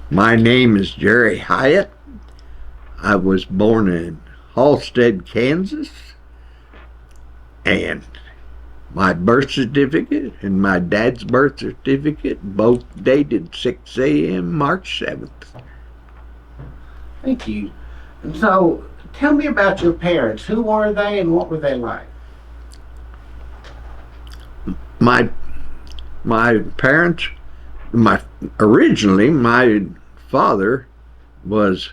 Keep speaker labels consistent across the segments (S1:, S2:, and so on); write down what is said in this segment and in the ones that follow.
S1: My name is Jerry Hiett. I was born in Halstead, Kansas, and my birth certificate and my dad's birth certificate both dated 6 a.m. March 7th.
S2: Thank you. And so, tell me about your parents. Who were they and what were they like?
S1: My parents, originally my father was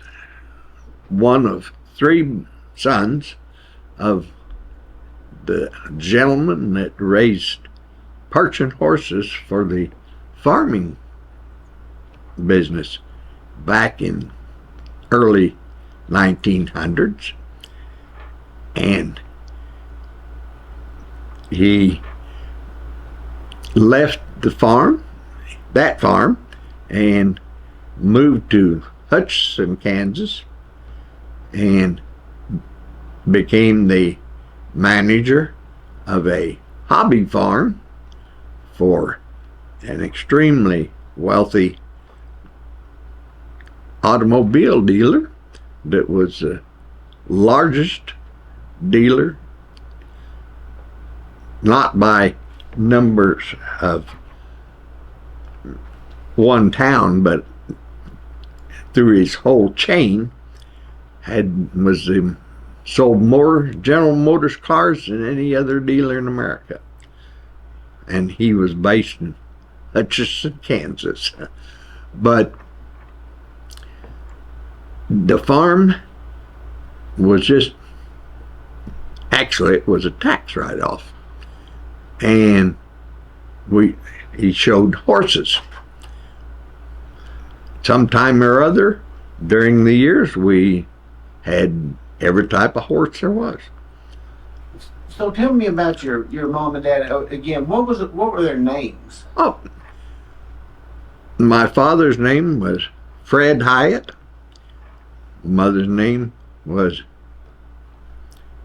S1: one of three sons of the gentleman that raised Persian horses for the farming business back in early 1900s, and he left that farm, and moved to Hutchinson, Kansas, and became the manager of a hobby farm for an extremely wealthy automobile dealer that was the largest dealer, not by numbers of one town, but through his whole chain, sold more General Motors cars than any other dealer in America. And he was based in Hutchinson, Kansas. But the farm was it was a tax write-off. And he showed horses. Sometime or other during the years, we had every type of horse there was.
S2: So tell me about your mom and dad again. What were their names?
S1: Oh, my father's name was Fred Hiett. Mother's name was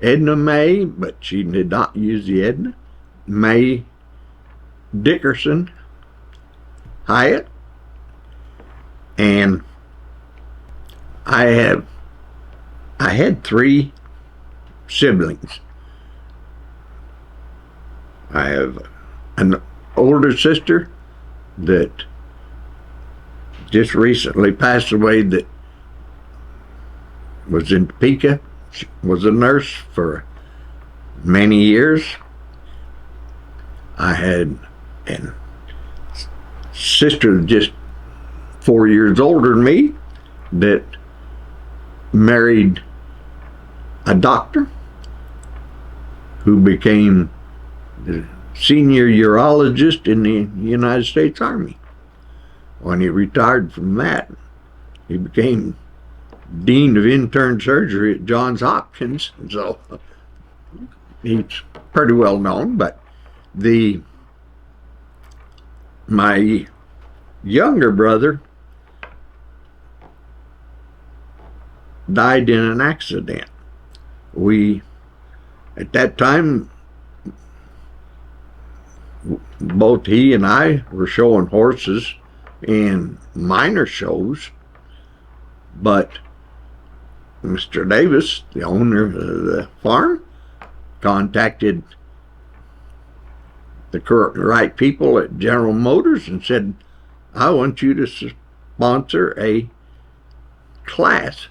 S1: Edna May, but she did not use the Edna. May Dickerson Hiett. And I had three siblings. I have an older sister that just recently passed away, that was in Topeka. She was a nurse for many years. I had a sister just 4 years older than me that married a doctor who became the senior urologist in the United States Army. When he retired from that, he became dean of intern surgery at Johns Hopkins, so he's pretty well known. But my younger brother died in an accident. At that time, both he and I were showing horses in minor shows, but Mr. Davis, the owner of the farm, contacted the right people at General Motors and said, I want you to sponsor a class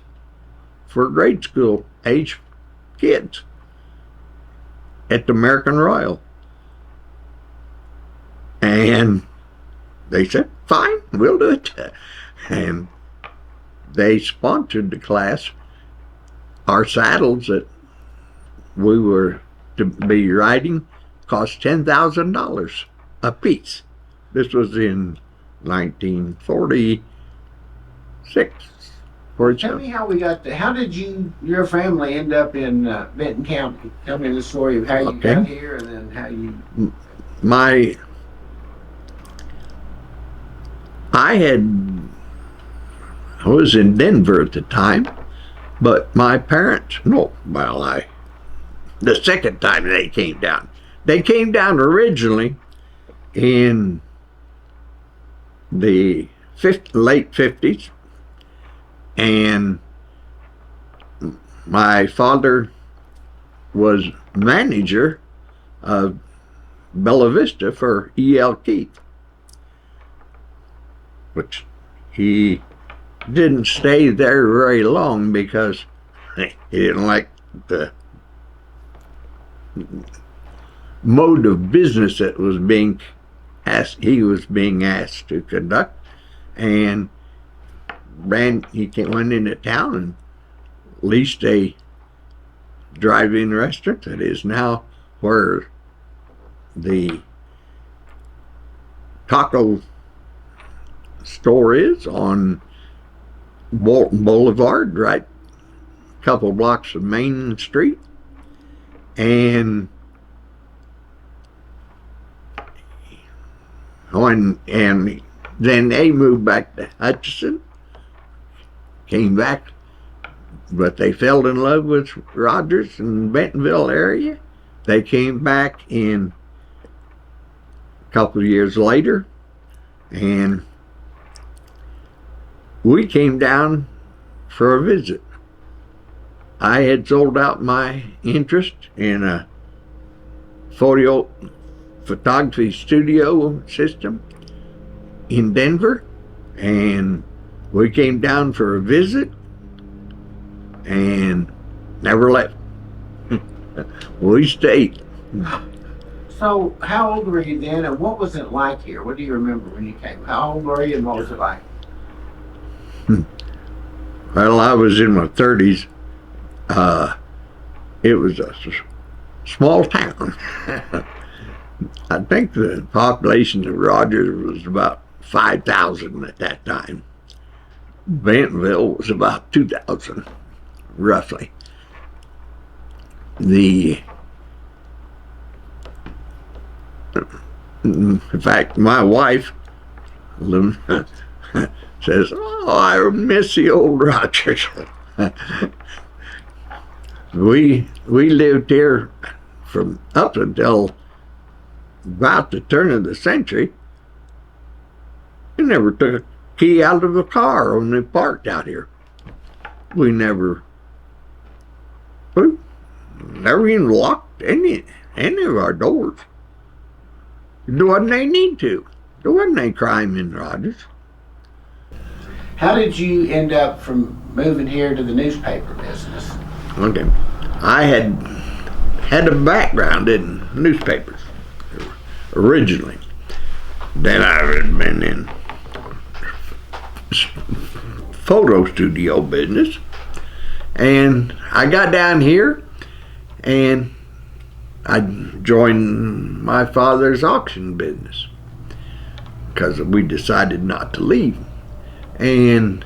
S1: for grade school age kids at the American Royal. And they said, fine, we'll do it. And they sponsored the class. Our saddles that we were to be riding cost $10,000 a piece. This was in 1946.
S2: Tell me how we got how did your family end up in Benton County? Tell me the story of how you got here and then how you...
S1: I was in Denver at the time, but my parents, the second time they came down. They came down originally in the late 50s, and my father was manager of Bella Vista for E.L. Keith, which he didn't stay there very long because he didn't like the mode of business that was being he was being asked to conduct, and he went into town and leased a drive-in restaurant that is now where the taco store is on Bolton Boulevard, right a couple blocks of Main Street. And then they moved back to Hutchinson, came back, but they fell in love with Rogers in Bentonville area. They came back in a couple of years later, and we came down for a visit. I had sold out my interest in a photography studio system in Denver, and we came down for a visit and never left. We stayed.
S2: So how old were you then, and what was it like here? What do you remember when you came? How old were you, and what was it like?
S1: Well, I was in my 30s. It was a small town. I think the population of Rogers was about 5,000 at that time. Bentonville was about 2,000, roughly. In fact, my wife says, "Oh, I miss the old Rogers." We lived here from up until about the turn of the century. We never took a key out of a car when we parked out here. We never even locked any of our doors. There wasn't any need to. There wasn't any crime in Rogers.
S2: How did you end up from moving here to the newspaper business?
S1: Okay. I had a background in newspapers originally. Then I had been in photo studio business, and I got down here and I joined my father's auction business because we decided not to leave. And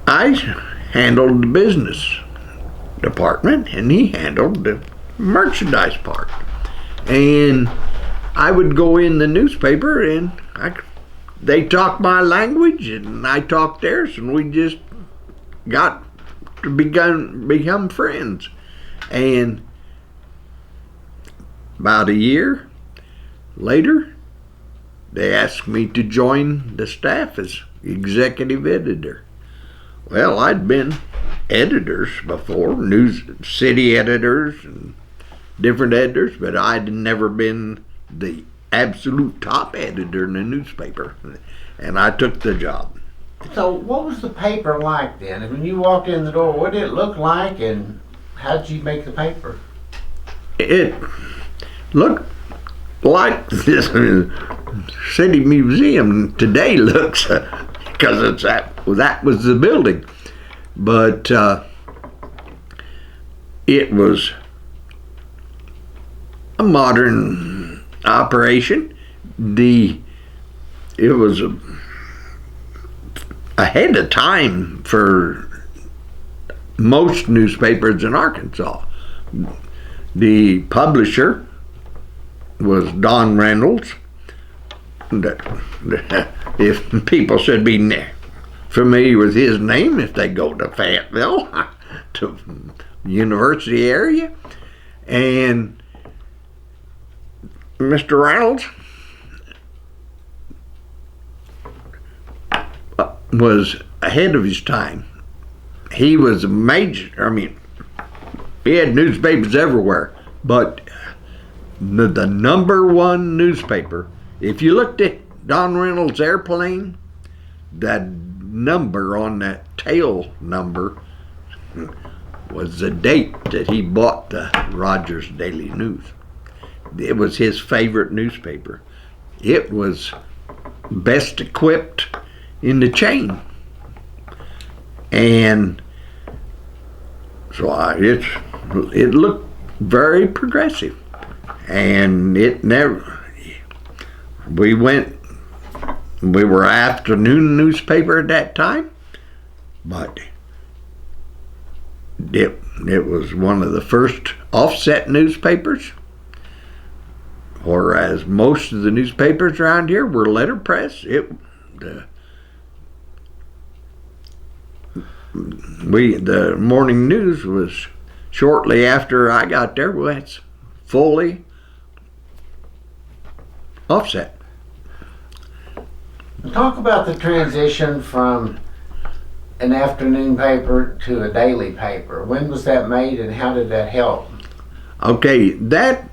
S1: I handled the business department and he handled the merchandise part. And I would go in the newspaper and they talked my language and I talked theirs, and we just got to become friends. And about a year later, they asked me to join the staff as executive editor. Well, I'd been editors before, news city editors and different editors, but I'd never been the absolute top editor in a newspaper, and I took the job.
S2: So what was the paper like then? When you walked in the door, what did it look like, and how did you make the paper?
S1: It looked like this city museum today looks, because that was the building, but it was a modern operation. It was ahead of time for most newspapers in Arkansas. The publisher was Don Reynolds. If people should be familiar with his name, if they go to Fayetteville, to university area, and Mr. Reynolds was ahead of his time. He was a major, he had newspapers everywhere, but the number one newspaper, if you looked at Don Reynolds' airplane, that number on that tail number was the date that he bought the Rogers Daily News. It was his favorite newspaper. It was best equipped in the chain. And so it looked very progressive. And we were afternoon newspaper at that time, but it was one of the first offset newspapers, whereas most of the newspapers around here were letterpress. The morning news was shortly after I got there was fully offset.
S2: Talk about the transition from an afternoon paper to a daily paper. When was that made and how did that help?
S1: Okay, the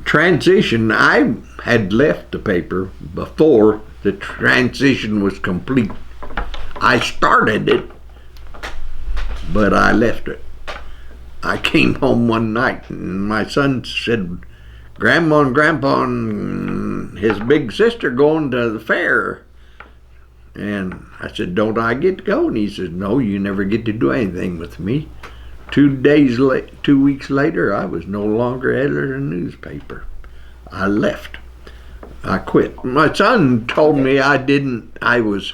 S1: transition, I had left the paper before the transition was complete. I started it, but I left it. I came home one night and my son said, Grandma and Grandpa and his big sister going to the fair. And I said, don't I get to go? And he said, no, you never get to do anything with me. 2 weeks later, I was no longer editor of a newspaper. I left. I quit. My son told me I was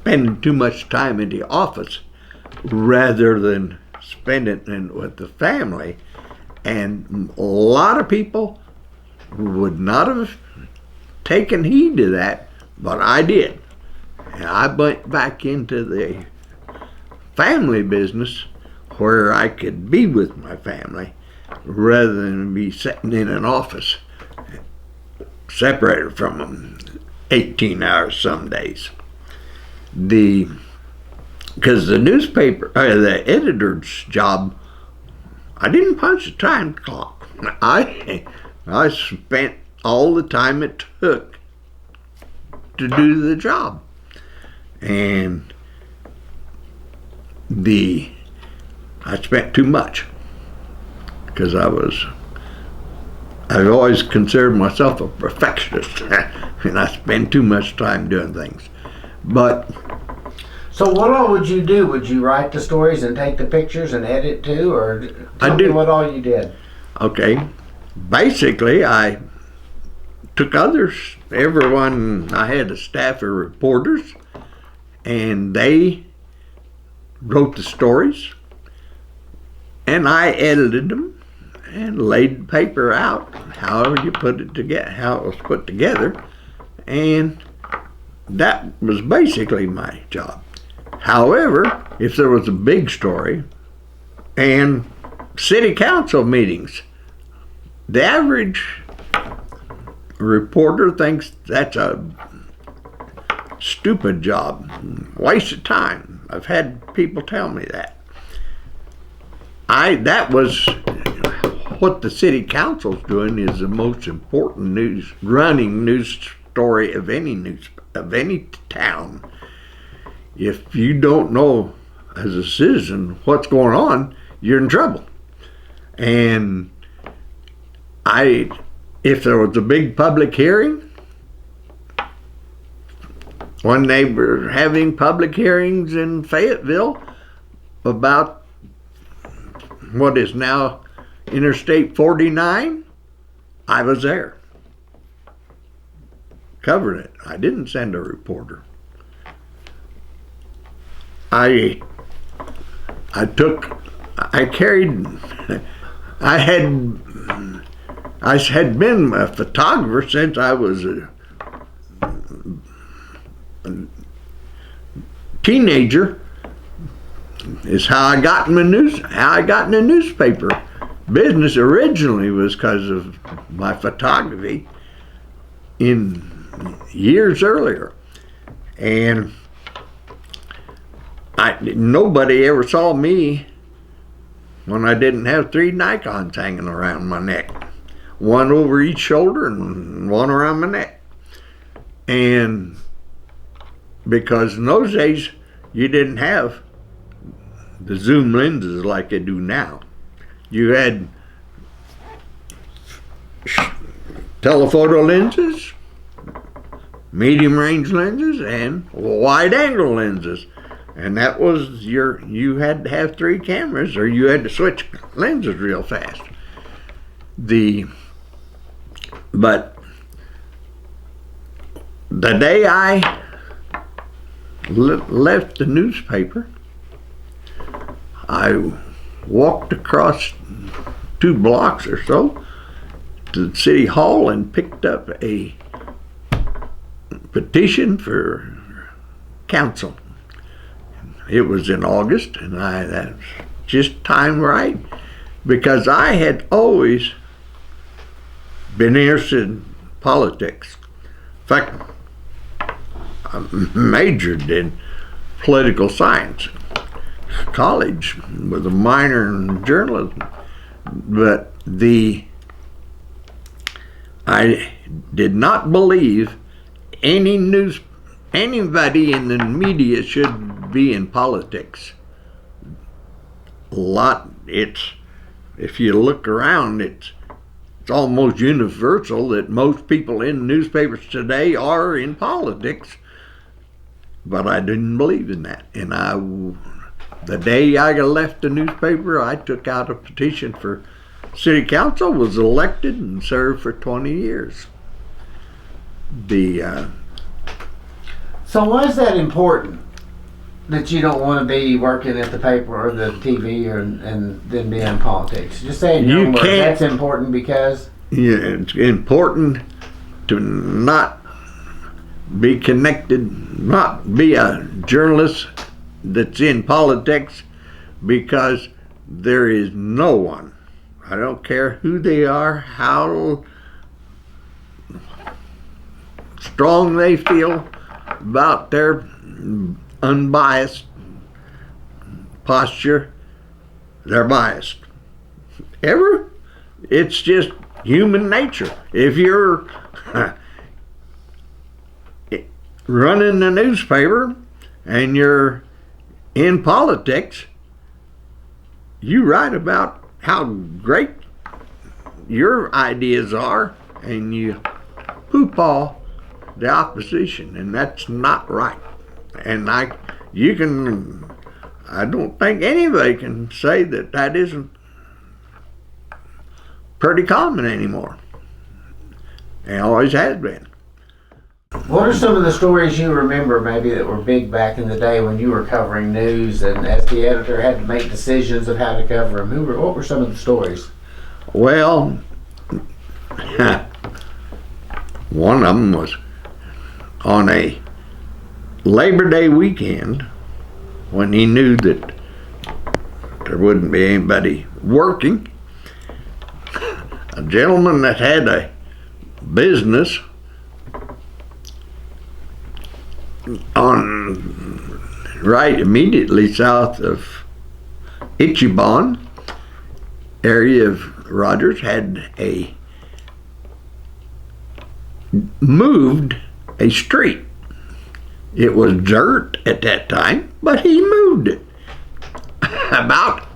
S1: spending too much time in the office rather than spending it with the family. And a lot of people would not have taken heed to that, but I did. And I went back into the family business where I could be with my family rather than be sitting in an office separated from them 18 hours some days. Because the newspaper, the editor's job, I didn't punch the time clock. I spent all the time it took to do the job. And I spent too much because I've always considered myself a perfectionist and I spend too much time doing things. But
S2: so what all would you do? Would you write the stories and take the pictures and edit too, or
S1: I
S2: tell
S1: do.
S2: me what all you did?
S1: Okay, basically I took everyone, I had a staff of reporters and they wrote the stories and I edited them and laid the paper out however you put it together, how it was put together, and that was basically my job. However, if there was a big story and city council meetings, the average reporter thinks that's a stupid job, waste of time. I've had people tell me that. That was what the city council's doing is the most important running news story of any town. If you don't know as a citizen what's going on, you're in trouble. And if there was a big public hearing, when they were having public hearings in Fayetteville about what is now Interstate 49, I was there covering it. I didn't send a reporter. I had been a photographer since I was a teenager. Is how I got in the newspaper business originally was because of my photography in years earlier. And nobody ever saw me when I didn't have 3 Nikons hanging around my neck. One over each shoulder and one around my neck. And because in those days, you didn't have the zoom lenses like they do now. You had telephoto lenses, medium range lenses, and wide angle lenses. And that was you had to have 3 cameras or you had to switch lenses real fast. But the day I left the newspaper, I walked across 2 blocks or so to the city hall and picked up a petition for council. It was in August, and that was just timed right, because I had always been interested in politics. In fact, I majored in political science, college, with a minor in journalism. But I did not believe anybody in the media should be in politics. If you look around, it's almost universal that most people in newspapers today are in politics. But I didn't believe in that. And the day I left the newspaper, I took out a petition for city council, was elected, and served for 20 years.
S2: So why is that important? That you don't want to be working at the paper or the TV and then be in politics? Just say in your own words, that's important because?
S1: Yeah, it's important to not be connected, not be a journalist that's in politics, because there is no one, I don't care who they are, how strong they feel about their unbiased posture, they're biased. It's just human nature. If you're running the newspaper and you're in politics, you write about how great your ideas are and you poo-paw the opposition, and that's not right. And I don't think anybody can say that isn't pretty common anymore. It always has been.
S2: What are some of the stories you remember maybe that were big back in the day when you were covering news and as the editor had to make decisions of how to cover them? What were some of the stories?
S1: Well, one of them was on a Labor Day weekend when he knew that there wouldn't be anybody working. A gentleman that had a business right immediately south of Ichiban area of Rogers had moved a street. It was dirt at that time, but he moved it about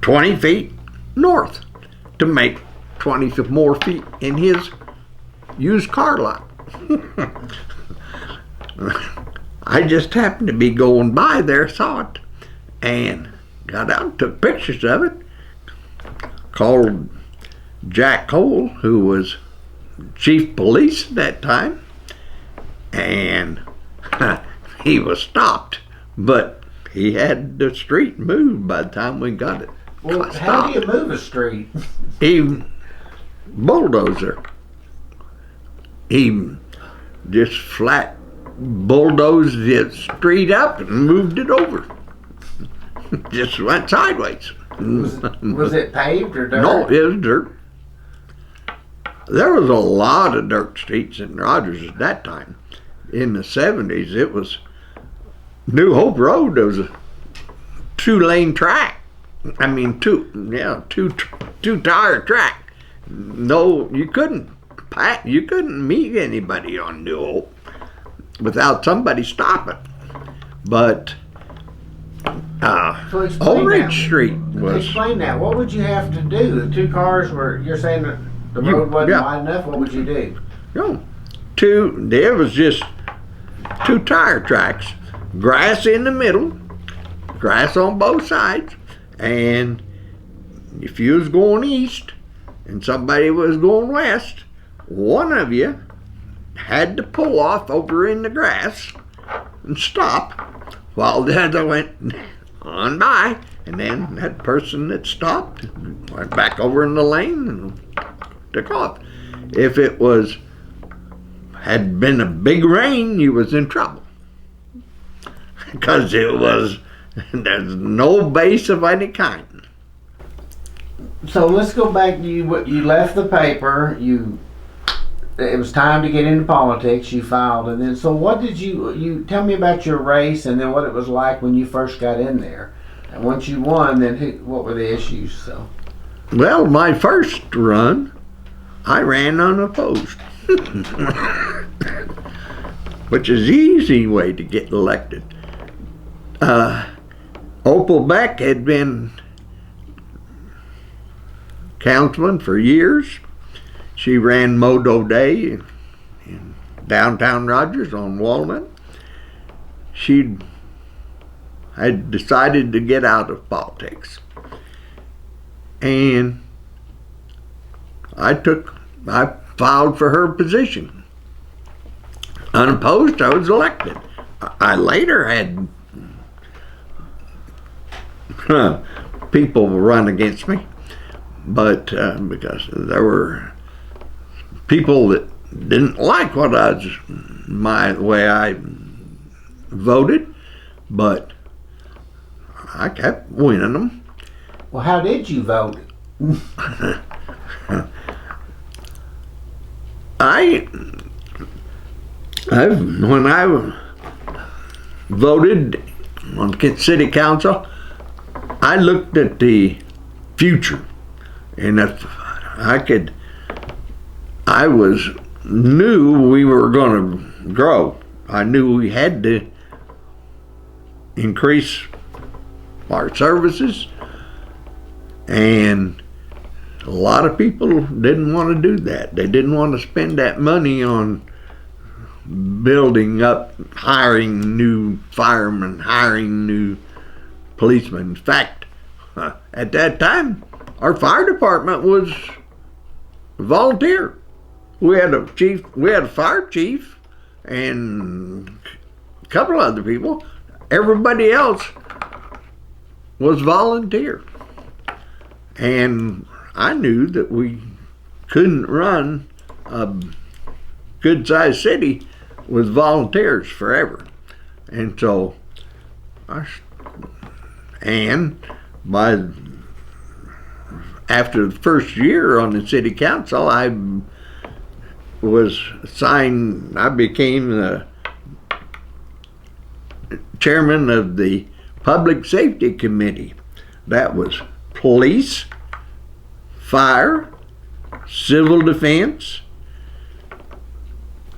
S1: 20 feet north to make 20 more feet in his used car lot. I just happened to be going by there, saw it, and got out and took pictures of it. Called Jack Cole, who was chief police at that time, and he was stopped, but he had the street moved by the time we got it.
S2: Well, how do you move a street?
S1: He bulldozer. He just flat bulldozed the street up and moved it over. Just went sideways.
S2: Was it paved or dirt?
S1: No, it was dirt. There was a lot of dirt streets in Rogers at that time. In the 70s, it was New Hope Road. There was a 2-lane track. I mean, two tire track. No, you couldn't meet anybody on New Hope without somebody stopping. But Old Ridge Street was.
S2: Explain that. What would you have to do? The 2 cars were. You're saying that the road wasn't wide enough. What would you do?
S1: There was just 2 tire tracks, grass in the middle, grass on both sides, and if you was going east and somebody was going west, one of you had to pull off over in the grass and stop while the other went on by, and then that person that stopped went back over in the lane and took off. If it had been a big rain, you was in trouble, because there's no base of any kind.
S2: So let's go back to you left the paper. It was time to get into politics. You filed, and then so what did you tell me about your race, and then what it was like when you first got in there, and once you won, then what were the issues? So,
S1: well, my first run, I ran unopposed, which is the easy way to get elected. Opal Beck had been councilman for years. She ran Modo Day in downtown Rogers on Walnut. She had decided to get out of politics. And I filed for her position. Unopposed, I was elected. I later had people run against me, but because there were people that didn't like my way I voted, but I kept winning them.
S2: Well, how did you vote?
S1: When I voted on city council, I looked at the future, and if I knew we were going to grow. I knew we had to increase our services, and a lot of people didn't want to do that. They didn't want to spend that money on building up, hiring new firemen, hiring new policemen. In fact, at that time, our fire department was volunteer. We had a fire chief, and a couple other people. Everybody else was volunteer. And I knew that we couldn't run a good-sized city with volunteers forever. And so, after the first year on the city council, I became the chairman of the Public Safety Committee. That was police, fire, civil defense,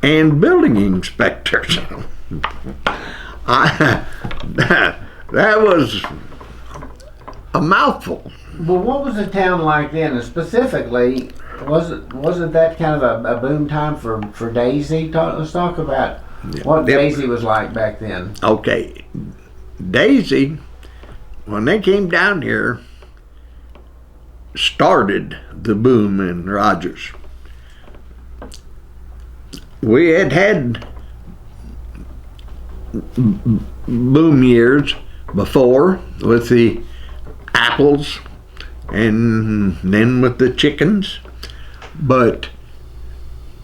S1: and building inspectors. That was a mouthful.
S2: Well, what was the town like then? And specifically, wasn't that kind of a boom time for Daisy? Let's talk about what Daisy was like back then.
S1: Okay. Daisy, when they came down here, started the boom in Rogers. We had boom years before with the apples and then with the chickens, but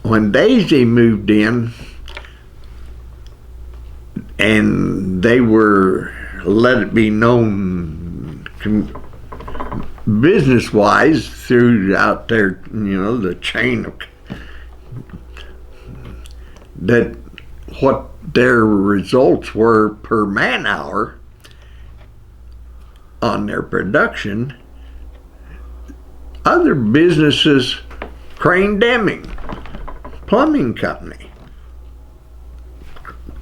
S1: when Daisy moved in and they were let it be known business-wise throughout their, the chain of that what their results were per man hour on their production, other businesses, Crane Deming, plumbing company,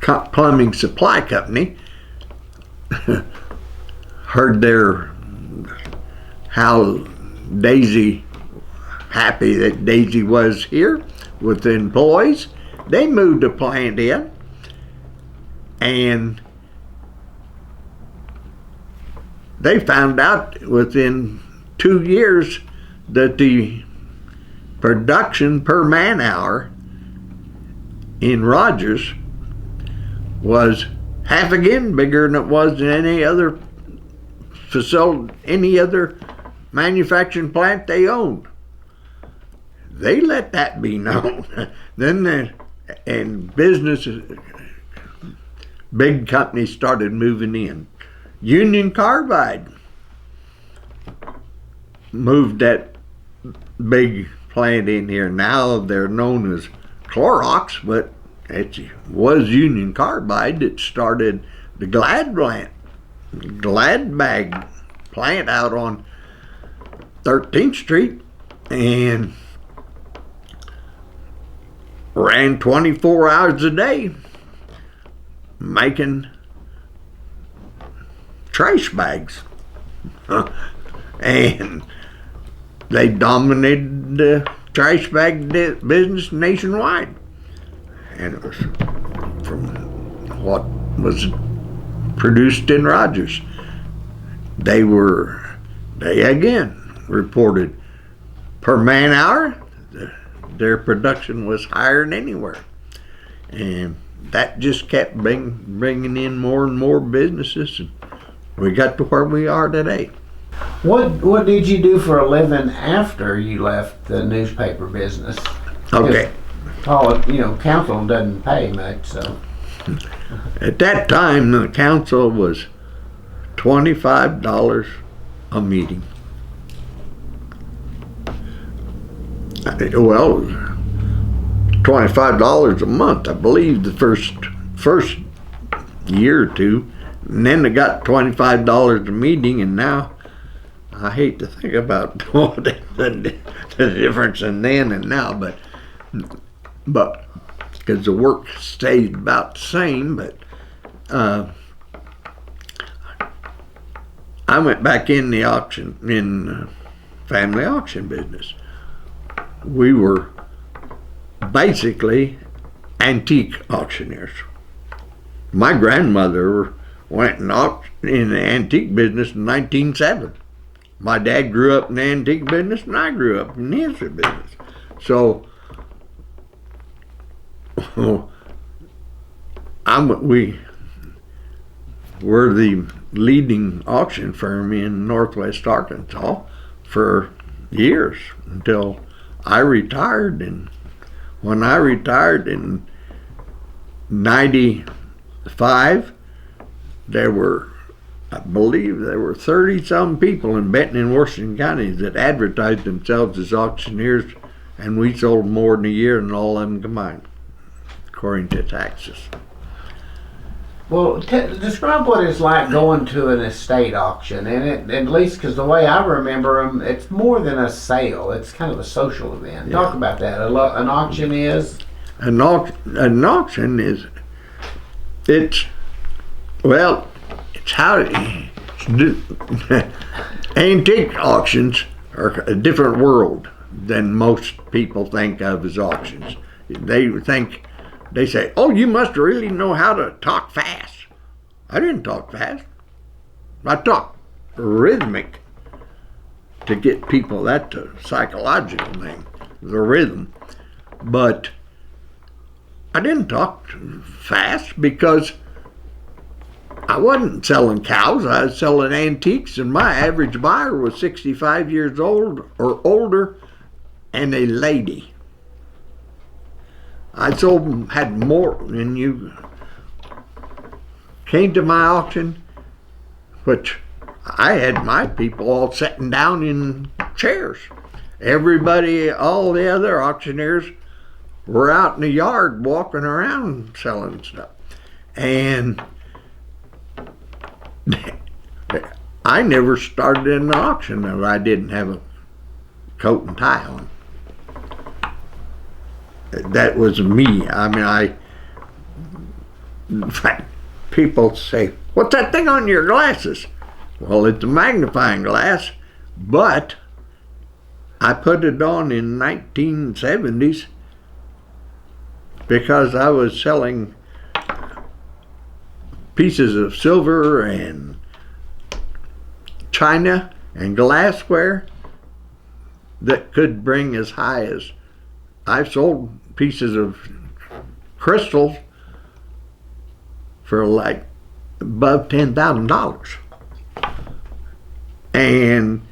S1: plumbing supply company, heard how happy that Daisy was here with the employees. They moved the plant in, and they found out within 2 years that the production per man hour in Rogers was half again bigger than it was in any other facility, any other manufacturing plant they owned. They let that be known. And businesses, big companies started moving in. Union Carbide moved that big plant in here. Now they're known as Clorox, but it was Union Carbide that started the Glad bag plant out on 13th Street, and ran 24 hours a day making trash bags. And they dominated the trash bag business nationwide. And it was from what was produced in Rogers. They again reported per man hour, their production was higher than anywhere. And that just kept bringing in more and more businesses, and we got to where we are today.
S2: What did you do for a living after you left the newspaper business?
S1: Okay.
S2: Council doesn't pay much, so.
S1: At that time, the council was $25 a meeting. Well, $25 a month, I believe, the first year or two, and then they got $25 a meeting, and now I hate to think about the difference in then and now, but because the work stayed about the same, but I went back in the family auction business. We were basically antique auctioneers. My grandmother went in the antique business in 1907. My dad grew up in the antique business, and I grew up in the history business. So we were the leading auction firm in Northwest Arkansas for years until I retired. And when I retired in 95, I believe there were 30-some people in Benton and Washington counties that advertised themselves as auctioneers, and we sold more in a year than all of them combined, according to taxes.
S2: Well, describe what it's like going to an estate auction, and at least because the way I remember them, it's more than a sale; it's kind of a social event. Yeah. Talk about that. An auction is
S1: an auction is it's how antique auctions are a different world than most people think of as auctions. They say, "Oh, you must really know how to talk fast." I didn't talk fast. I talked rhythmic to get people. That's a psychological thing, the rhythm. But I didn't talk fast because I wasn't selling cows. I was selling antiques, and my average buyer was 65 years old or older and a lady. I had more than you came to my auction, which I had my people all sitting down in chairs. Everybody, all the other auctioneers were out in the yard walking around selling stuff. And I never started an auction if I didn't have a coat and tie on. That was me. I mean, in fact, people say, "What's that thing on your glasses?" Well, it's a magnifying glass, but I put it on in 1970s because I was selling pieces of silver and china and glassware that could bring as high as, I've sold pieces of crystals for like above $10,000. And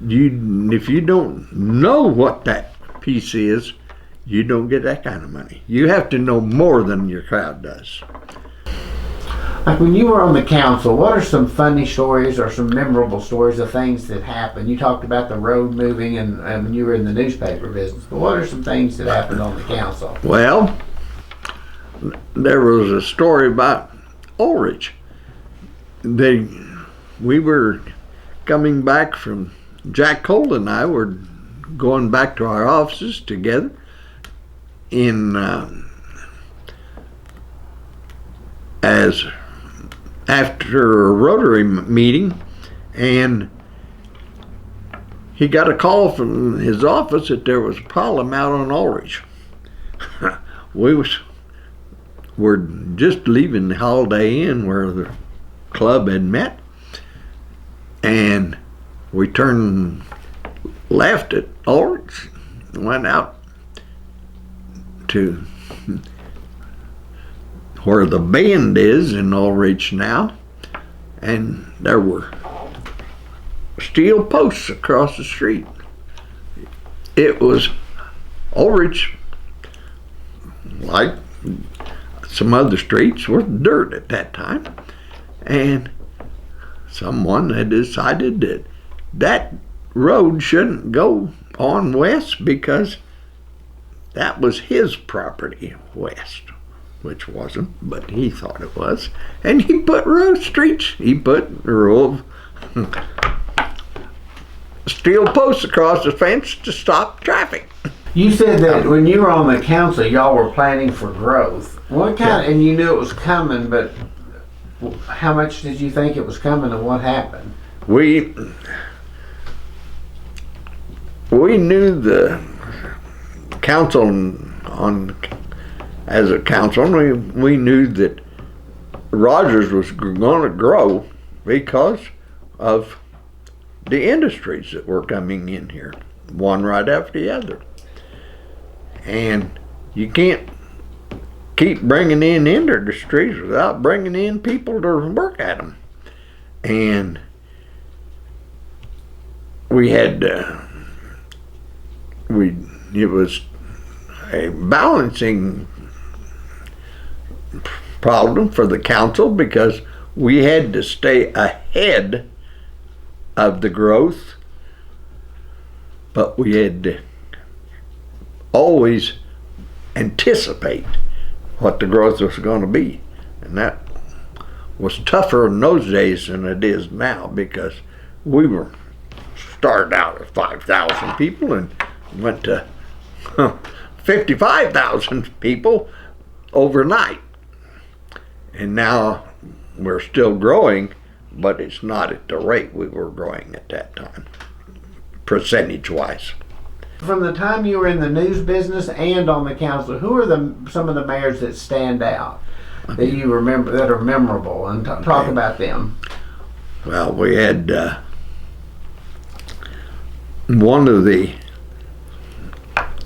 S1: if you don't know what that piece is, you don't get that kind of money. You have to know more than your crowd does.
S2: Like when you were on the council, what are some funny stories or some memorable stories of things that happened? You talked about the road moving and when you were in the newspaper business, but what are some things that happened on the council?
S1: Well, there was a story about Ulrich. We were coming back from, Jack Cole and I were going back to our offices together after a Rotary meeting, and he got a call from his office that there was a problem out on Ulrich. We're just leaving the Holiday Inn where the club had met, and we turned left at Ulrich and went out to where the band is in Ulrich now, and there were steel posts across the street. It was Ulrich, like some other streets, were dirt at that time, and someone had decided that that road shouldn't go on west because that was his property west, which wasn't, but he thought it was. And he put he put a row of steel posts across the fence to stop traffic.
S2: You said that when you were on the council, y'all were planning for growth. What kind, and you knew it was coming, but how much did you think it was coming and what happened?
S1: We knew the council as a council, we knew that Rogers was going to grow because of the industries that were coming in here, one right after the other. And you can't keep bringing in industries without bringing in people to work at them. And we had, it was a balancing problem for the council because we had to stay ahead of the growth, but we had to always anticipate what the growth was going to be. And that was tougher in those days than it is now because we were started out at 5,000 people and went to 55,000 people overnight. And now we're still growing, but it's not at the rate we were growing at that time, percentage-wise.
S2: From the time you were in the news business and on the council, who are some of the mayors that stand out that you remember that are memorable, and talk about them?
S1: Well, we had one of the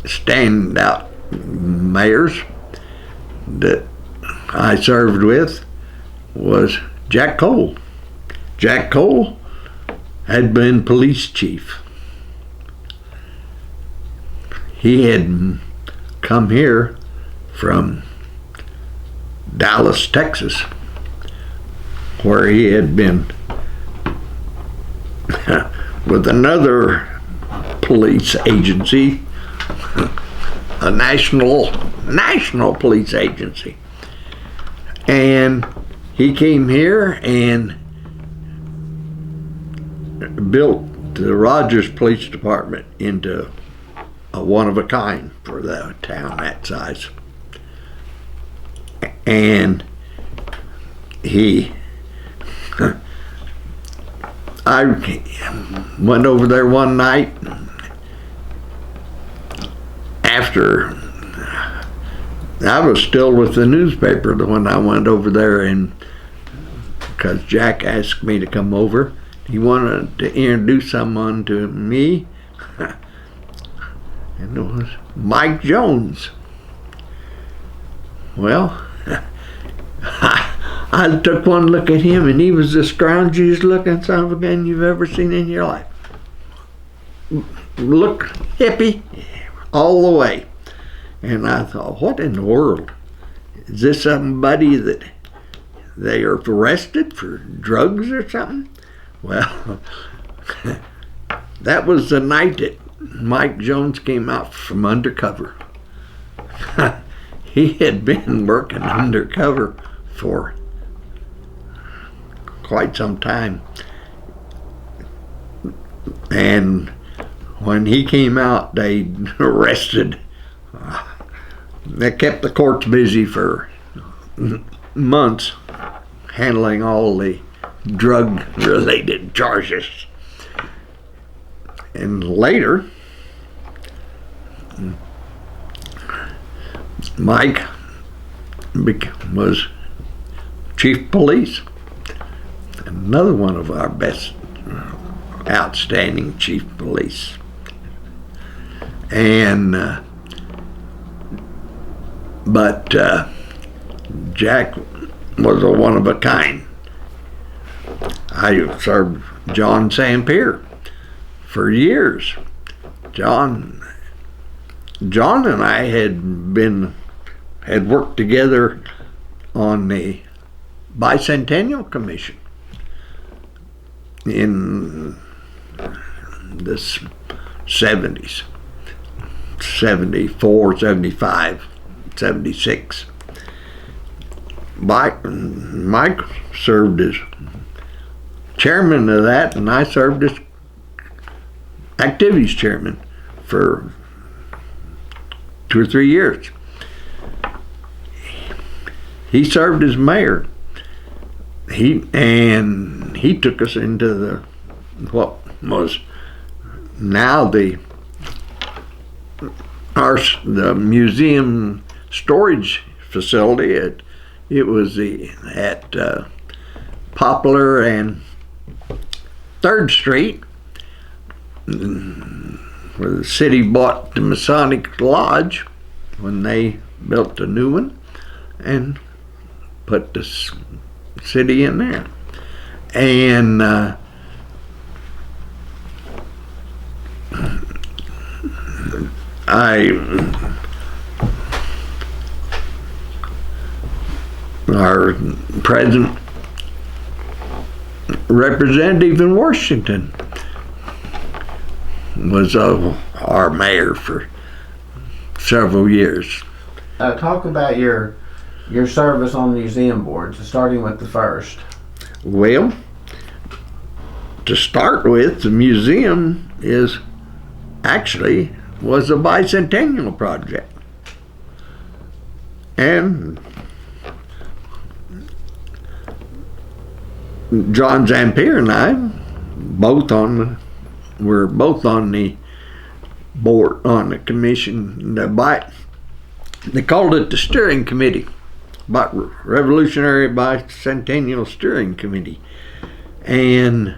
S1: standout mayors that I served with was Jack Cole. Jack Cole had been police chief. He had come here from Dallas, Texas, where he had been with another police agency a national police agency. And he came here and built the Rogers Police Department into a one of a kind for the town that size. And I went over there one night after I was still with the newspaper when I went over there, and because Jack asked me to come over, he wanted to introduce someone to me, and it was Mike Jones. Well, I took one look at him, and he was the scroungiest looking son of a gun you've ever seen in your life. Looked hippie all the way. And I thought, what in the world? Is this somebody that they are arrested for drugs or something? Well, that was the night that Mike Jones came out from undercover. He had been working undercover for quite some time. And when he came out, they arrested. They kept the courts busy for months handling all the drug-related charges. And later, Mike was chief police. Another one of our best, outstanding chief police. And but Jack was a one of a kind. I served John Sampier for years. John and I had worked together on the Bicentennial Commission in the 70s, 74, 75, 76. Mike served as chairman of that, and I served as activities chairman for 2 or 3 years. He served as mayor. He took us into what was now the museum storage facility. It was at Poplar and 3rd Street, where the city bought the Masonic Lodge when they built a new one and put the city in there. And our present representative in Washington was our mayor for several years.
S2: Talk about your service on museum boards, starting with the first.
S1: Well, to start with, the museum was a bicentennial project. And John Zampier and I were both on the board, on the commission. They called it the steering committee, Revolutionary Bicentennial Steering Committee. And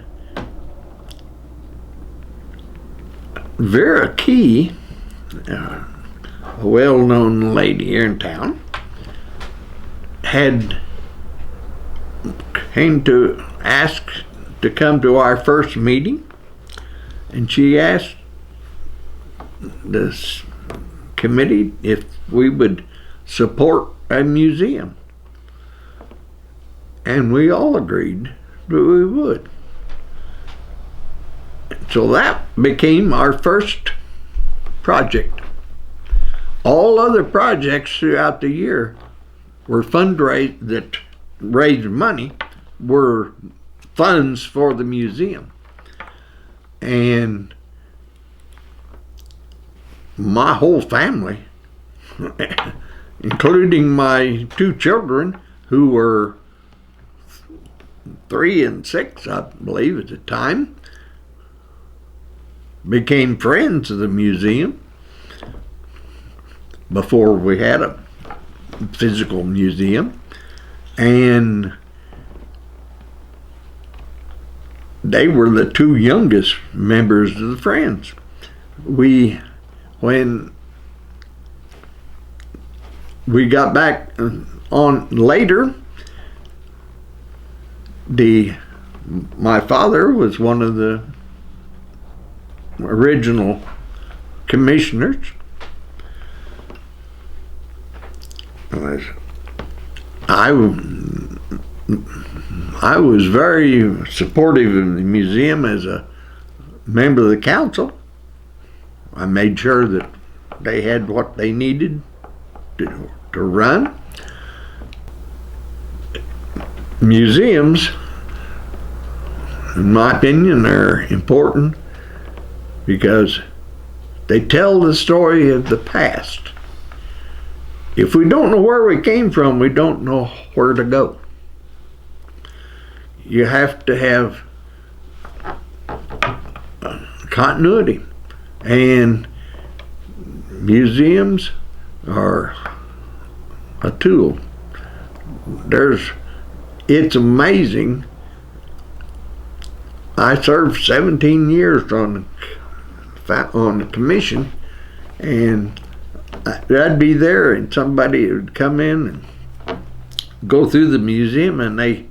S1: Vera Key, a well-known lady here in town, came to ask to come to our first meeting, and she asked this committee if we would support a museum, and we all agreed that we would. So that became our first project. all other projects throughout the year were that raised money, were funds for the museum. And my whole family, including my 2 children, who were 3 and 6, I believe at the time, became friends of the museum before we had a physical museum. And they were the 2 youngest members of the Friends. When we got back on later, my father was one of the original commissioners. I was very supportive of the museum as a member of the council. I made sure that they had what they needed to run. Museums, in my opinion, are important because they tell the story of the past. If we don't know where we came from, we don't know where to go. You have to have continuity, and museums are a tool. It's amazing. I served 17 years on the commission, and I'd be there, and somebody would come in and go through the museum, and they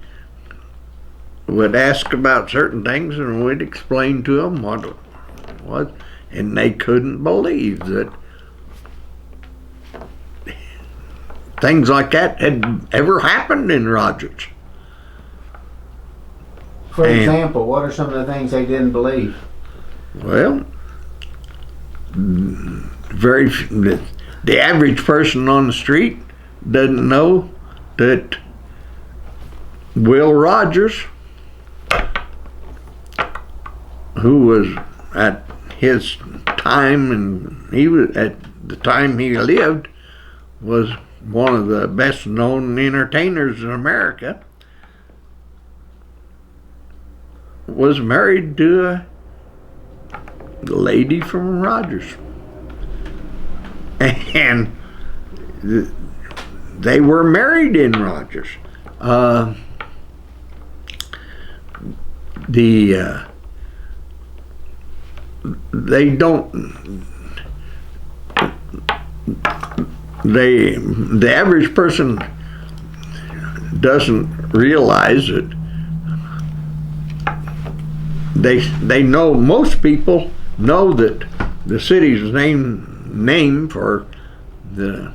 S1: would ask about certain things, and we'd explain to them what it was, and they couldn't believe that things like that had ever happened in Rogers.
S2: For example, what are some of the things they didn't believe?
S1: Well, the average person on the street doesn't know that Will Rogers, who was at his time, and he was at the time he lived, was one of the best known entertainers in America, was married to a lady from Rogers. And they were married in Rogers. The average person doesn't realize that they know, most people know that the city's name for the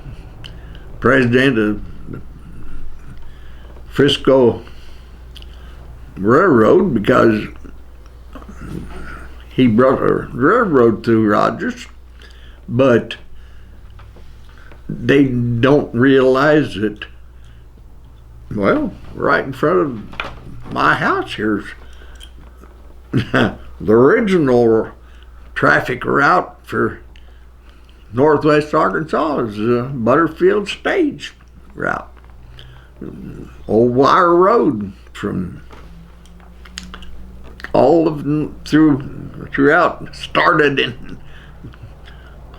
S1: president of the Frisco Railroad, because he brought a railroad through Rogers, but they don't realize that, well, right in front of my house here's the original traffic route for Northwest Arkansas is the Butterfield Stage route. Old Wire Road from all of them throughout started in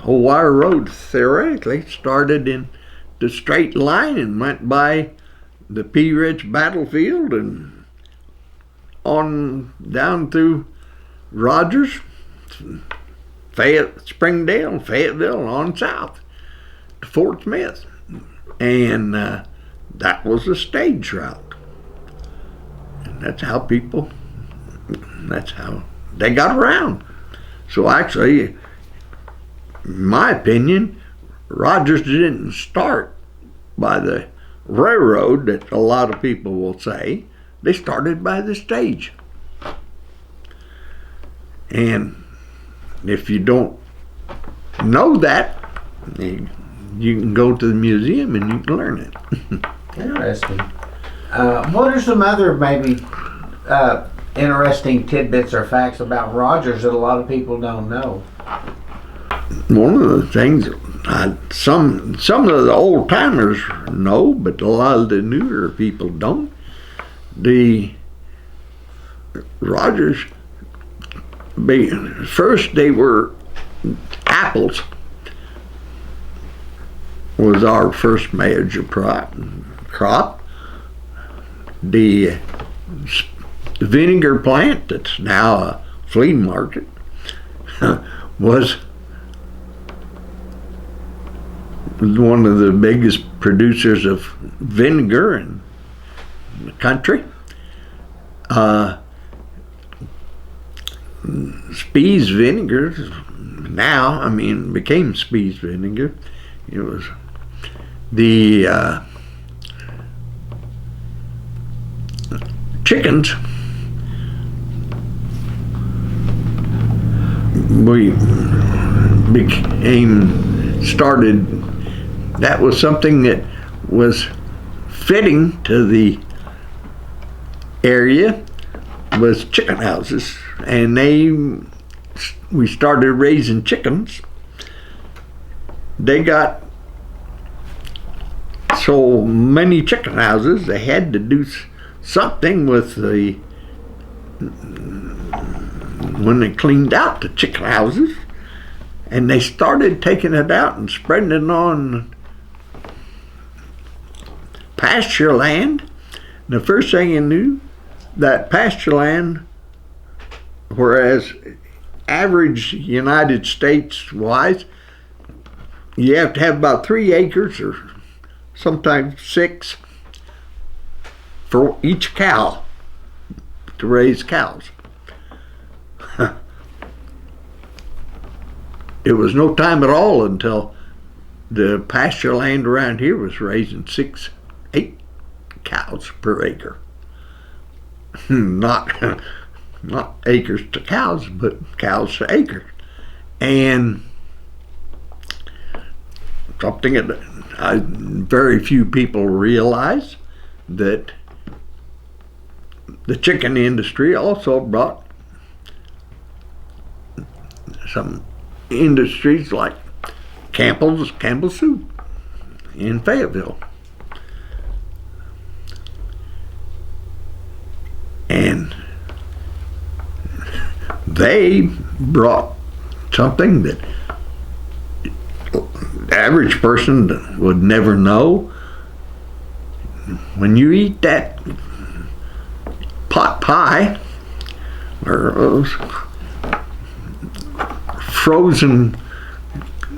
S1: Old Wire Road, theoretically started in the straight line and went by the Pea Ridge battlefield and on down through Rogers, Springdale, Fayetteville, and on south to Fort Smith. And that was a stage route. And that's how they got around. So actually, in my opinion, Rogers didn't start by the railroad that a lot of people will say. They started by the stage. And if you don't know that, you can go to the museum and you can learn it.
S2: Interesting. What are some other maybe interesting tidbits or facts about Rogers that a lot of people don't know?
S1: One of the things some of the old timers know, but a lot of the newer people don't. The Rogers, first they were apples. Was our first major crop. The vinegar plant that's now a flea market was one of the biggest producers of vinegar in the country. Spee's vinegar now, became Spee's vinegar. It was the chickens. We started. That was something that was fitting to the area, was chicken houses, and we started raising chickens. They got so many chicken houses, they had to do something with when they cleaned out the chicken houses, and they started taking it out and spreading it on pasture land. And the first thing you knew, that pasture land, whereas average United States wise, you have to have about 3 acres or sometimes 6 for each cow to raise cows. It was no time at all until the pasture land around here was raising 6-8 cows per acre. Not acres to cows, but cows to acre. And something that very few people realize, that the chicken industry also brought some industries like Campbell's Soup in Fayetteville. And they brought something that the average person would never know. When you eat that pot pie, or those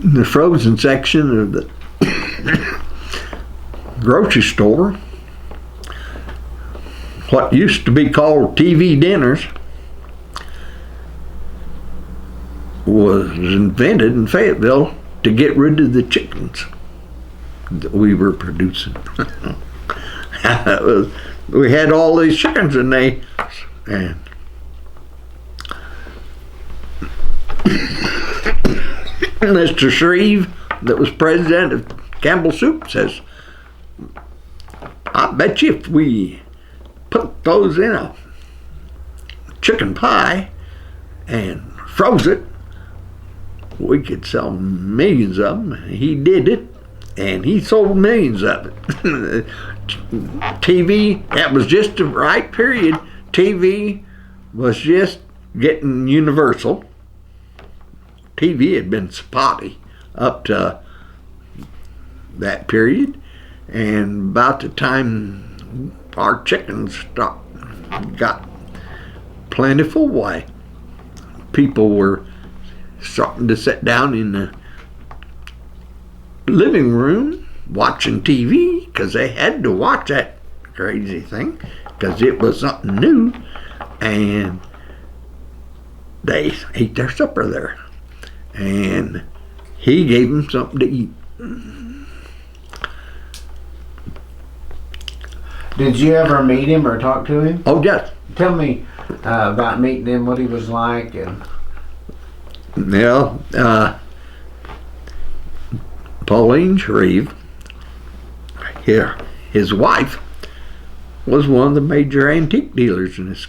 S1: the frozen section of the grocery store, what used to be called TV dinners was invented in Fayetteville to get rid of the chickens that we were producing. We had all these chickens, and Mr. Shreve, that was president of Campbell Soup, says, I bet you if we put those in a chicken pie and froze it, we could sell millions of them. He did it, and he sold millions of it. TV, that was just the right period. TV was just getting universal. TV had been spotty up to that period, and about the time our chickens got plentiful, why people were starting to sit down in the living room watching TV, because they had to watch that crazy thing because it was something new, and they ate their supper there, and he gave them something to eat.
S2: Did you ever meet him or talk to him?
S1: Oh, yes.
S2: Tell me about meeting him, what he was like. And
S1: Well, Pauline Shreve, here, his wife, was one of the major antique dealers in this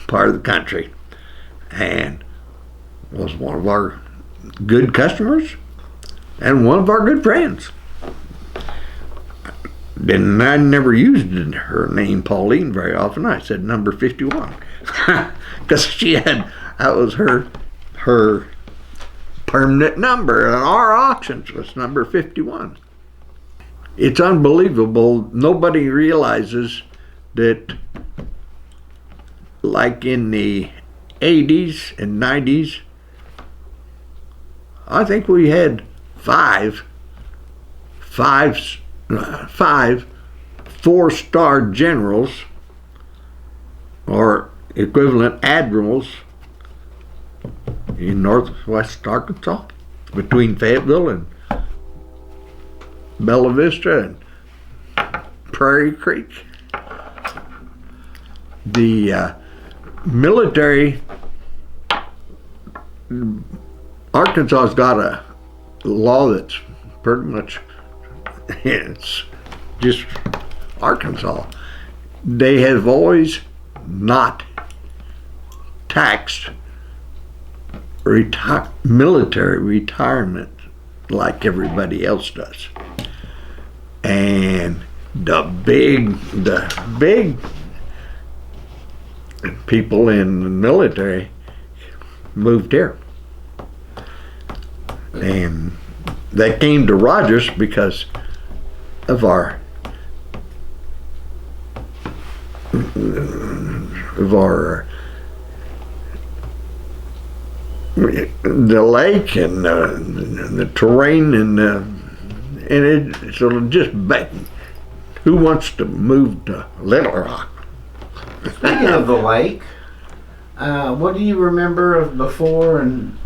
S1: part of the country, and was one of our good customers and one of our good friends. And I never used her name Pauline very often. I said number 51 because that was her permanent number, and our auctions was number 51. It's unbelievable. Nobody realizes that, like in the 80s and 90s, I think we had five 4-star generals or equivalent admirals in northwest Arkansas, between Fayetteville and Bella Vista and Prairie Creek. The military, Arkansas's got a law that's pretty much, it's just Arkansas. They have always not taxed military retirement like everybody else does. And the big people in the military moved here. And they came to Rogers because of the lake and the terrain and it sort of just who wants to move to Little Rock?
S2: Speaking of the lake, what do you remember of before and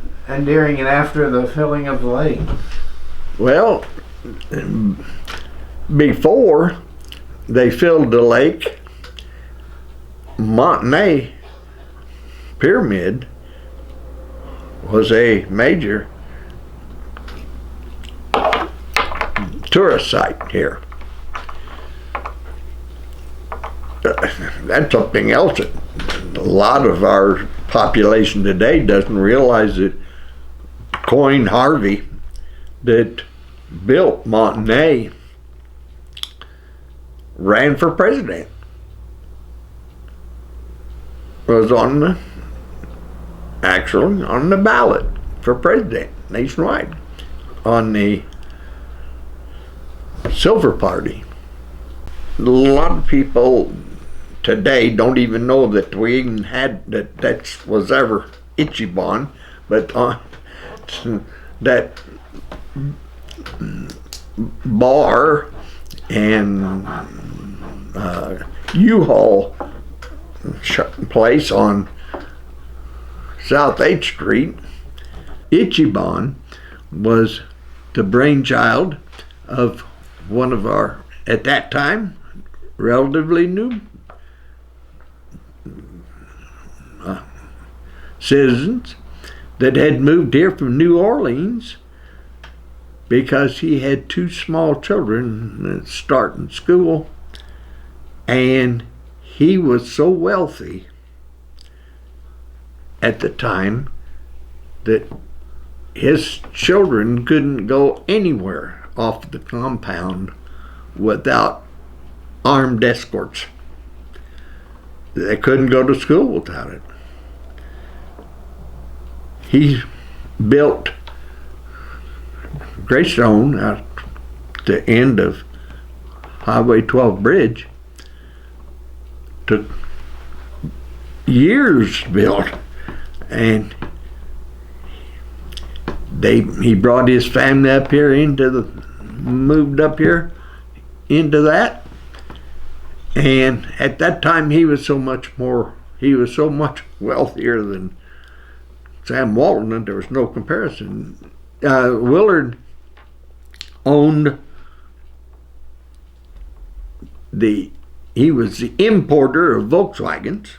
S2: during and after the filling of the lake?
S1: Well, before they filled the lake, Montanay Pyramid was a major tourist site here. That's something else that a lot of our population today doesn't realize, that Coin Harvey that built Montanay ran for president. Was actually on the ballot for president nationwide on the Silver Party. A lot of people today don't even know that we even had that was ever Ichiban, but that bar and U-Haul place on South 8th Street, Ichiban, was the brainchild of one of our, at that time, relatively new citizens that had moved here from New Orleans because he had 2 small children starting school, and he was so wealthy at the time that his children couldn't go anywhere off the compound without armed escorts. They couldn't go to school without it. He built Greystone at the end of Highway 12 bridge. Took years to build, and he brought his family up here moved up here into that, and at that time he was so much wealthier than Sam Walton, and there was no comparison. Willard owned he was the importer of Volkswagens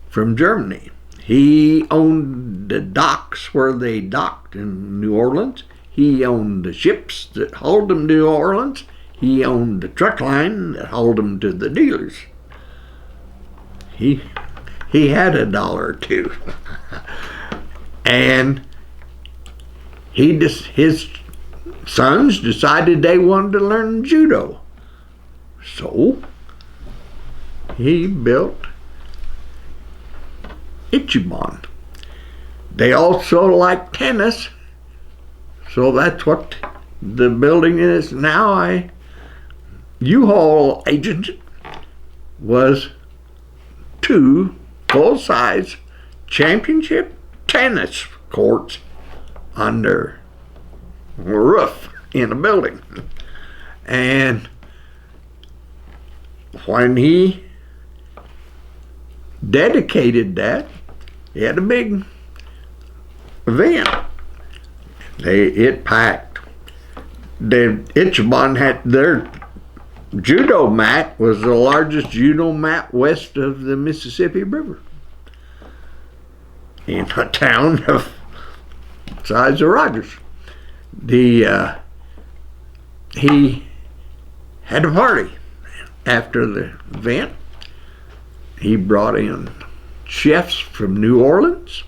S1: from Germany. He owned the docks where they docked in New Orleans. He owned the ships that hauled them to New Orleans. He owned the truck line that hauled them to the dealers. He had $1 or $2. And his sons decided they wanted to learn judo. So he built Ichiban. They also like tennis, so that's what the building is now. U-Haul agent was 2 full-size championship tennis courts under a roof in a building. And when he dedicated that, he had a big event. It packed. The Ichiban had their judo mat was the largest judo mat west of the Mississippi River, in a town of size of Rogers. He had a party after the event. He brought in chefs from New Orleans,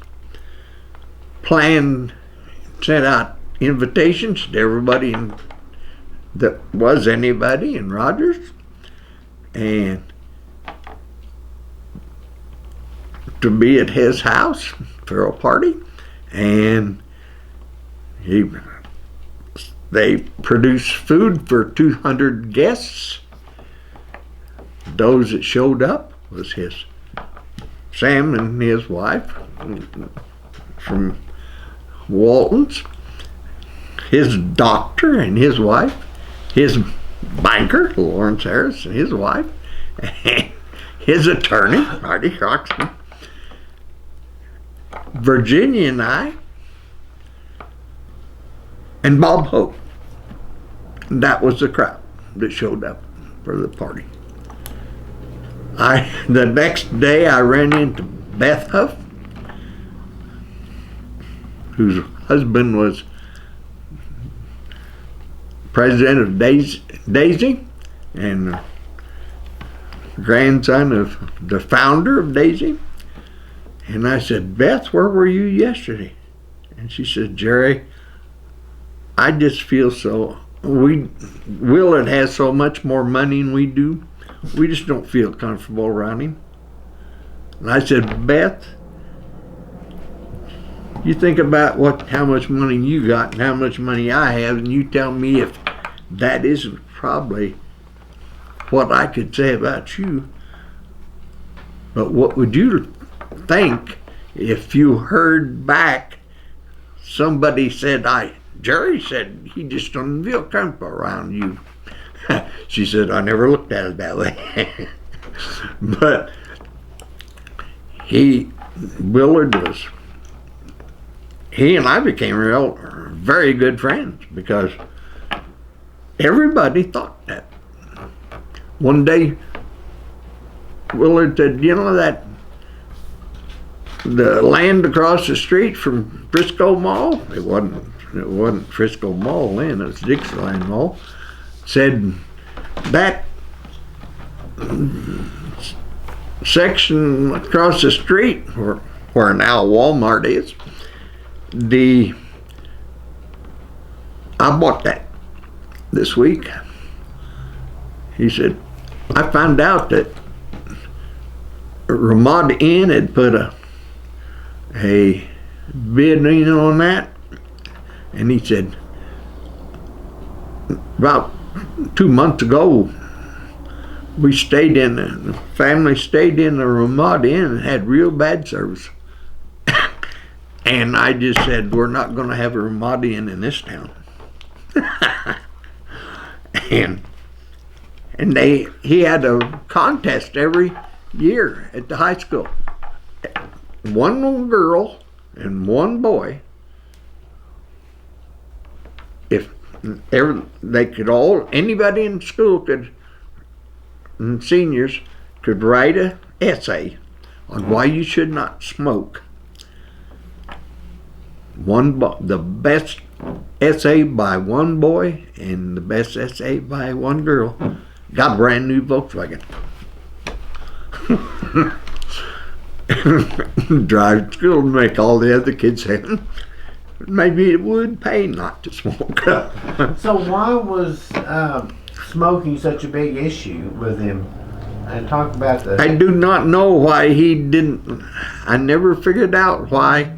S1: sent out invitations to everybody that was anybody in Rogers, and to be at his house for a party. And they produced food for 200 guests. Those that showed up was Sam and his wife from Walton's, his doctor and his wife, his banker, Lawrence Harris, and his wife, and his attorney, Marty Croxton, Virginia and I, and Bob Hope. That was the crowd that showed up for the party. The next day I ran into Beth Huff, whose husband was president of Daisy and grandson of the founder of Daisy. And I said, Beth, where were you yesterday? And she said, Jerry, I just feel Willard has so much more money than we do. We just don't feel comfortable around him. And I said, Beth, you think about how much money you got and how much money I have, and you tell me if that isn't probably what I could say about you. But what would you think if you heard back somebody said, Jerry said he just doesn't feel comfortable around you? She said, I never looked at it that way. But Willard he and I became very good friends because everybody thought that. One day, Willard said, that the land across the street from Frisco Mall, it wasn't Frisco Mall then, it was Dixieland Mall, said that section across the street where now Walmart is, I bought that this week. He said, I found out that Ramada Inn had put a bid in on that, and he said, about 2 months ago, the family stayed in the Ramada Inn and had real bad service. And I just said, we're not going to have a Ramada Inn in this town. and he had a contest every year at the high school. One little girl and one boy, anybody in school and seniors could write an essay on why you should not smoke. The best essay by one boy and the best essay by one girl got a brand new Volkswagen. Drive to school to make all the other kids happy. Maybe it would pay not to smoke.
S2: So why was smoking such a big issue with him? And talk about the...
S1: I do not know why he didn't. I never figured out why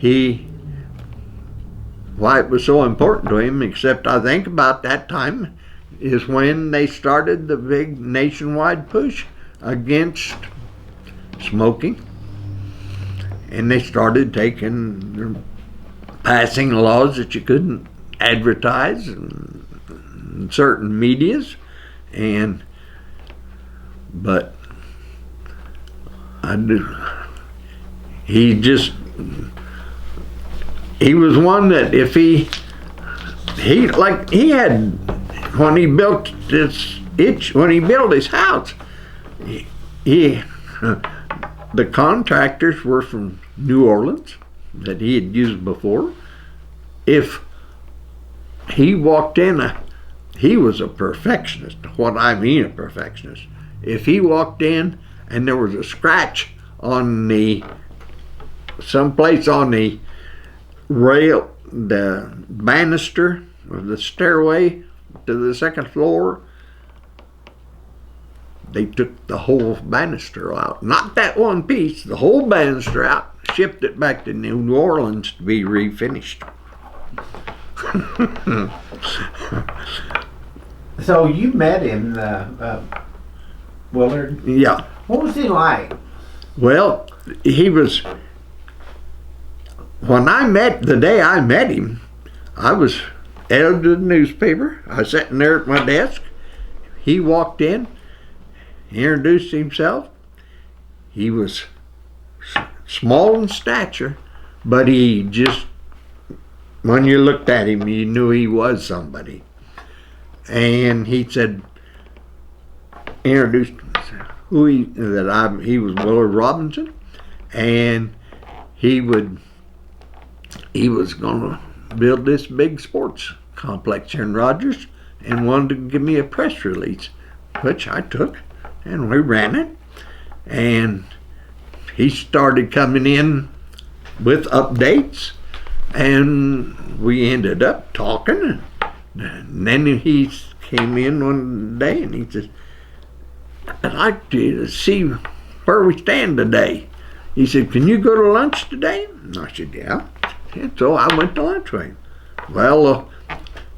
S1: it was so important to him, except I think about that time is when they started the big nationwide push against smoking. And they started passing laws that you couldn't advertise in certain medias, but he was one that if he had, when he built his house, the contractors were from New Orleans that he had used before. If he walked in, he was a perfectionist. What I mean a perfectionist. If he walked in and there was a scratch on someplace on the rail, the banister of the stairway to the second floor, they took the whole banister out. Not that one piece, the whole banister out, shipped it back to New Orleans to be refinished.
S2: So you met him, Willard?
S1: Yeah.
S2: What was he like?
S1: Well, the day I met him, I was editor of the newspaper. I was sitting there at my desk. He walked in, he introduced himself. He was small in stature, but he just, when you looked at him, you knew he was somebody. And he said, introduced himself, he was Willard Robinson, and he was going to build this big sports complex here in Rogers, and wanted to give me a press release, which I took, and we ran it. And he started coming in with updates, and we ended up talking. And then he came in one day and he said, "I'd like to see where we stand today." He said, "Can you go to lunch today?" And I said, "Yeah." And so I went to lunch with him. Well,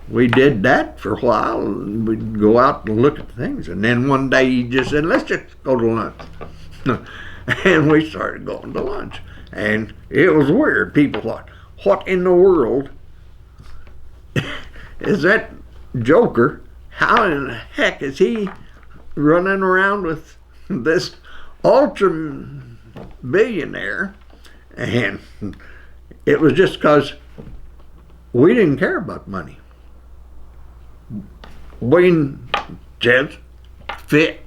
S1: we did that for a while, and we'd go out and look at things. And then one day he just said, "Let's just go to lunch." And we started going to lunch. And it was weird. People thought, what in the world is that joker? How in the heck is he running around with this ultra billionaire? And it was just because we didn't care about money. Wayne just fit.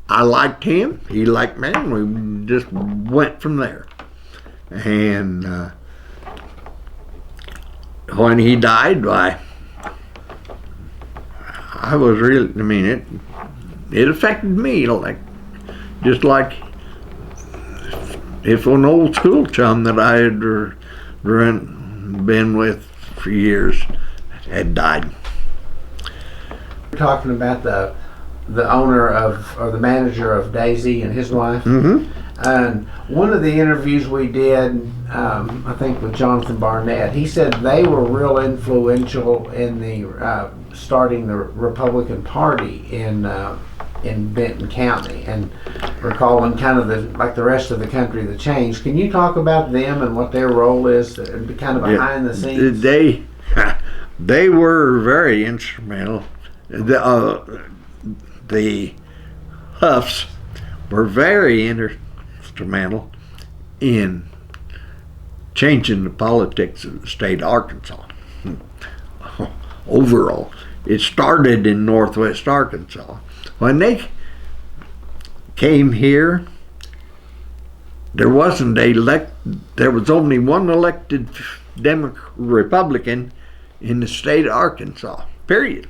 S1: I liked him, he liked me, and we just went from there. And when he died, I was really, it affected me, just like if an old school chum that I had been with for years had died.
S2: We're talking about the owner or the manager of Daisy and his wife.
S1: Mm-hmm.
S2: And one of the interviews we did, I think with Jonathan Barnett, he said they were real influential in the starting the Republican Party in Benton County, and recalling kind of like the rest of the country, the change. Can you talk about them and what their role is, kind of behind the scenes?
S1: They were very instrumental. The Huffs were very instrumental in changing the politics of the state of Arkansas. Overall, it started in northwest Arkansas. When they came here, there was only one elected Republican in the state of Arkansas, period.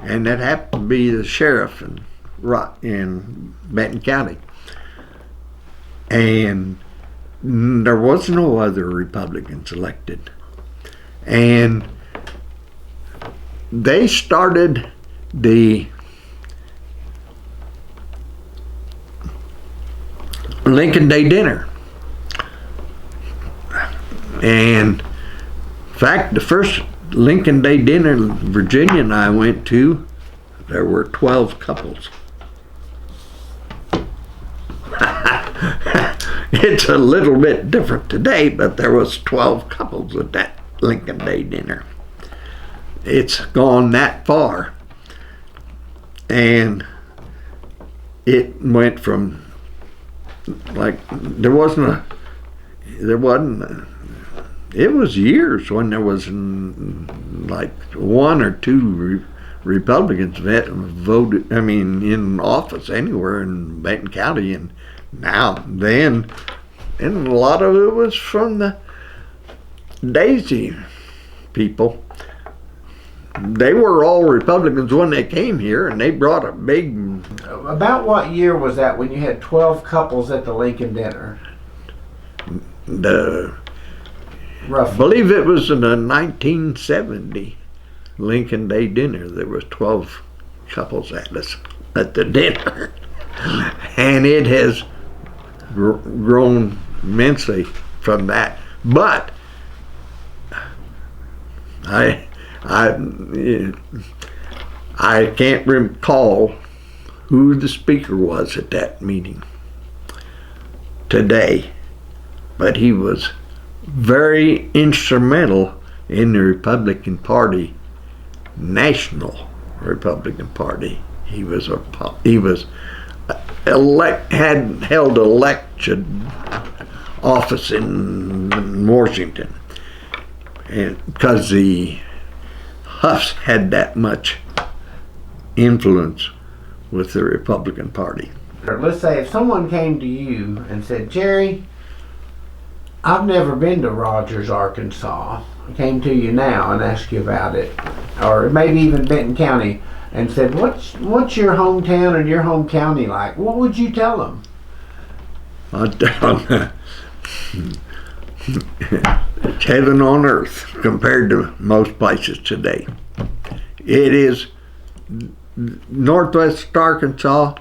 S1: And that happened to be the sheriff in Benton County. And there was no other Republicans elected. And they started the Lincoln Day dinner. And in fact, the first Lincoln Day dinner Virginia and I went to, there were 12 couples. It's a little bit different today, but there was 12 couples at that Lincoln Day dinner. It's gone that far. And it went from it was years when there was like one or two Republicans voted, in office anywhere in Benton County, and then a lot of it was from the Daisy people. They were all Republicans when they came here, and they brought a big...
S2: About what year was that when you had 12 couples at the Lincoln dinner?
S1: I believe it was in the 1970 Lincoln Day dinner. There was 12 couples at the dinner. And it has grown immensely from that. But I can't recall who the speaker was at that meeting today, but he was very instrumental in the Republican Party, National Republican Party. He had held election office in Washington, and because the Huffs had that much influence with the Republican Party.
S2: Let's say if someone came to you and said, Jerry, I've never been to Rogers, Arkansas. I came to you now and asked you about it. Or maybe even Benton County, and said, what's your hometown and your home county like? What would you tell them?
S1: I'd tell them it's heaven on earth compared to most places today. It is Northwest Arkansas.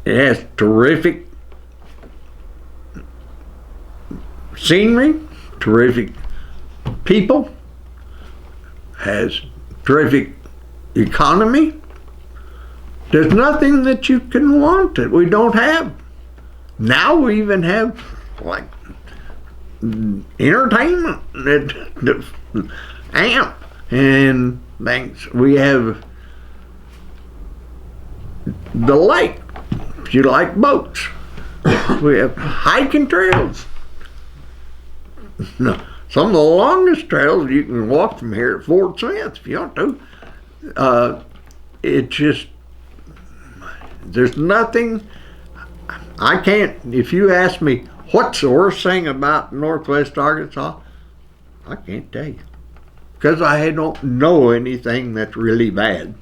S1: It has terrific scenery, terrific people, has terrific economy. There's nothing that you can want that we don't have. Now we even have like entertainment at AMP and things. We have the lake, if you like boats. We have hiking trails. No, some of the longest trails you can walk from here at Fort Smith if you want to. It just, there's nothing. I can't, if you ask me what's the worst thing about Northwest Arkansas, I can't tell you. Because I don't know anything that's really bad.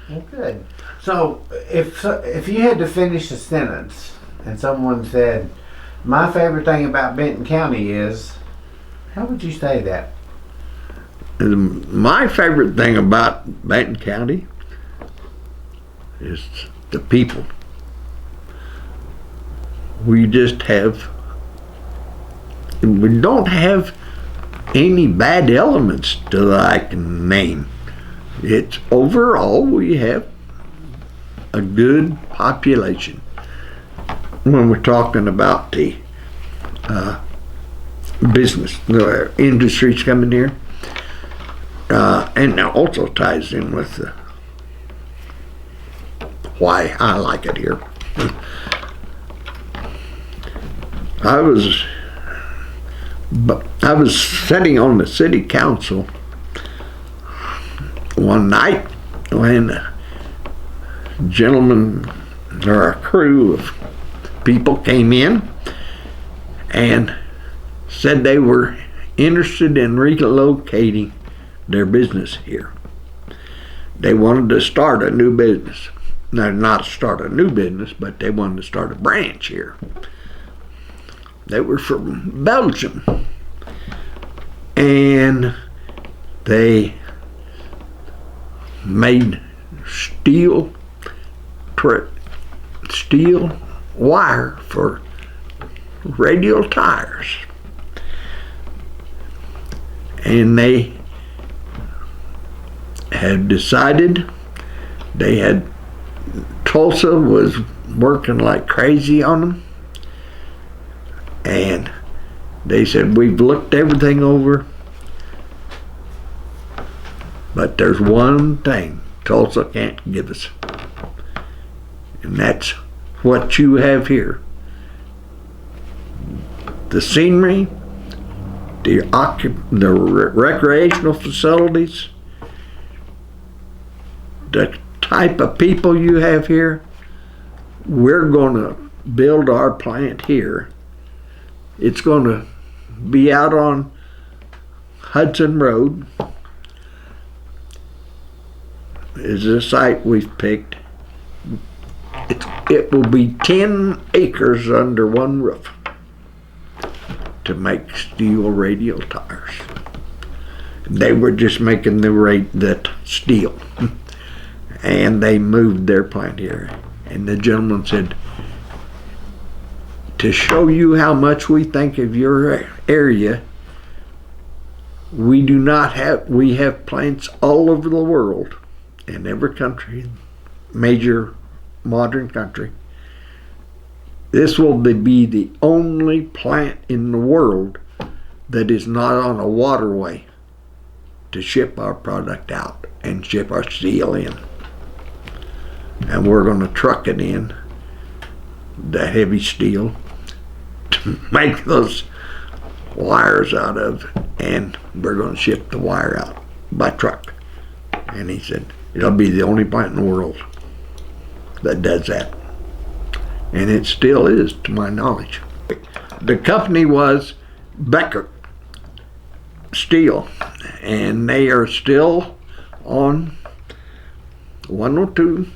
S2: Well, good. So if you had to finish a sentence and someone said, my favorite thing about Benton County is, how would you say that?
S1: My favorite thing about Benton County is the people. We don't have any bad elements that I can name. It's overall we have a good population. When we're talking about the business, the industries coming here, and it also ties in with why I like it here. I was sitting on the city council one night when a gentleman or a crew of people came in and said they were interested in relocating their business here. They wanted to start a new business. No, not start a new business, but they wanted to start a branch here. They were from Belgium. And they made steel wire for radial tires. And they had decided Tulsa was working like crazy on them, and they said, we've looked everything over, but there's one thing Tulsa can't give us, and that's what you have here. The scenery, the recreational facilities, the type of people you have here. We're going to build our plant here. It's going to be out on Hudson Road. Is a site we've picked. It will be 10 acres under one roof to make steel radial tires. They were just making the steel. And they moved their plant here. And the gentleman said, to show you how much we think of your area, we have plants all over the world, in every country, major modern country. This will be the only plant in the world that is not on a waterway to ship our product out and ship our steel in. And we're going to truck it in, the heavy steel, to make those wires out of, and we're going to ship the wire out by truck. And he said, it'll be the only plant in the world that does that. And it still is, to my knowledge. The company was Becker Steel, and they are still on 102